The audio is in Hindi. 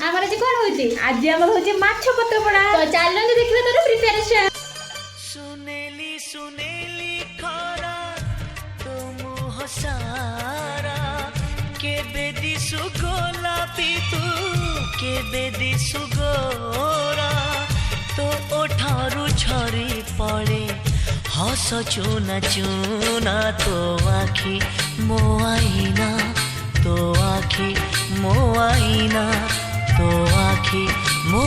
ଆମର ଆଜି କଣ ହଉଛି? ଆଜି ଆମର ହଉଛି ମାଛ ପତ୍ର ପୋଡ଼ା। ତ ଚାଲନ୍ତୁ ଦେଖିବା ତାର ପ୍ରିପାରେସନ। सुनेली सुनेली खरा तो मुह सारा केबे दिसु गोलापी तू केबे दिसु गोरा तो ओठारू झरी पड़े हस चुना चुना तो आखी मो आईना तो आखी मो आईना तो आखी मो